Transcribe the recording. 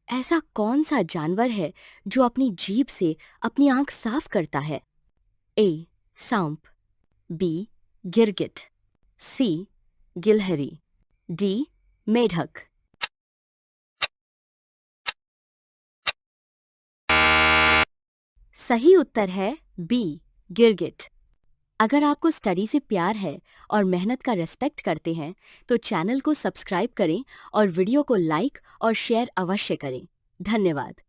ऐसा कौन सा जानवर है जो अपनी जीभ से अपनी आंख साफ करता है? ए. सांप, बी. गिरगिट, सी. गिलहरी, डी. मेढक। सही उत्तर है बी. गिरगिट। अगर आपको स्टडी से प्यार है और मेहनत का रेस्पेक्ट करते हैं तो चैनल को सब्सक्राइब करें और वीडियो को लाइक और शेयर अवश्य करें। धन्यवाद।